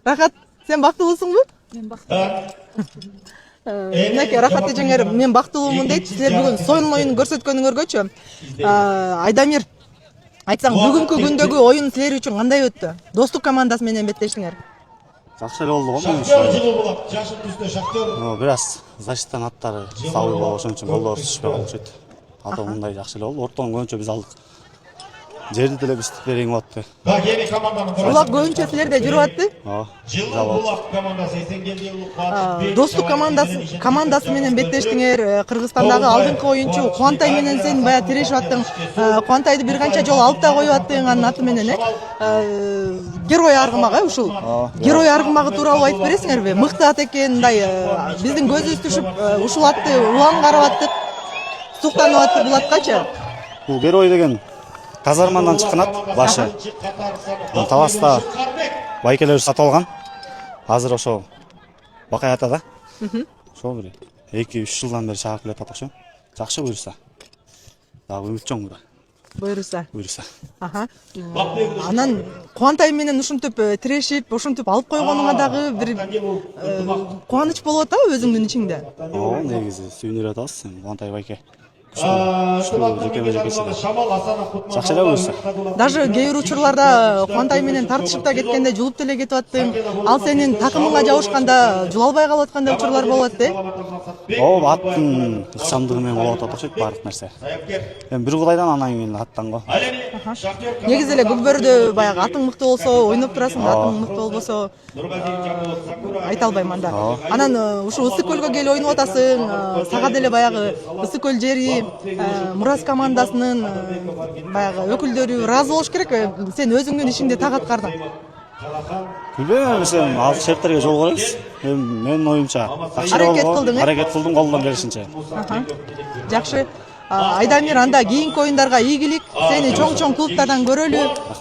Рахат, сен бактылуусуңбу? Мен бактылуу. Мынакей Рахат эжеңер мен бактылуумун дейт. Силер бүгүн сойын оюнун көрсөткөнүңөргөчү. Айдамир, айтсаң бүгүнкү күндөгү оюн силер үчүн кандай өттү? Достук командасы менен беттештиңер. Жакшы эле болду го менин Шахтер жашыл түстө Шахтер. бир аз защиттан аттары сабый болуп ошон үчүн голдор түшпөй калды окшойт. Ата мындай жакшы эле болду. Ортон көбүнчө биз алдык. Жерди деле биз терең болупту. Бак эми команданын Улак көбүнчө силерде жүрүп атты. жылдын Булак командасы Эсенгелди Улукбаатов. Достук командасы менен беттештиңер. Кыргызстандагы алдыңкы оюнчу Кубантай менен сен бая тирешип аттың. Кубантайды бир канча жолу алып да коюп аттың анын аты менен, Герой аргымак, ушул. Герой аргымагы тууралуу айтып бересиңерби? Мыкты ат экен, мындай биздин көзүбүз түшүп ушул атты улам карап аттык. Суктанып аттык бул аткачы. Бул герой деген казармадан чыккан ат башы. Таласта байкелер сатып алган. Азыр ошо Бакай атада. Ошол бир 2-3 жылдан бери чагып келе атат ошо. Жакшы буйруса. Дагы үмүт чоң да. Буйруса. Анан Анан Кубантай менен ушинтип тирешип, ушинтип алып койгонуңа дагы бир кубаныч болуп атабы өзүңдүн ичиңде? Ооба, негизи сүйүнүп атабыз. Кубантай байке. Жакшы эле буйруса. Даже кээ бир учурларда Кубантай менен тартышып да кеткенде жулуп деле кетип аттың. Ал сенин такымыңа жабышканда жулалбай калып аткандай учурлар болот да? Ооба, аттын ыкчамдыгы менен болуп атат окшойт баардык нерсе. Эми бир кудайдан анан кийин аттан го. Негизи эле көкбөрүдө баягы атың мыкты болсо, ойноп турасың, атың мыкты болбосо айта албайм анда. Анан ушул Ысык көлгө келип ойноп атасың, сага деле баягы Ысык көл жери, Мурас командасынын баягы өкүлдөрү ыраазы болуш керек. Сен өзүңдүн ишиңди так аткардың. Билбейм, сен ал шерттерге жол коебуз. Эми менин оюмча Аракет кылдың, аракет кылдым колдон келишинче. Жакшы. Айдамир, анда кийинки оюндарга ийгилик. Сени чоң клубтардан көрөлү.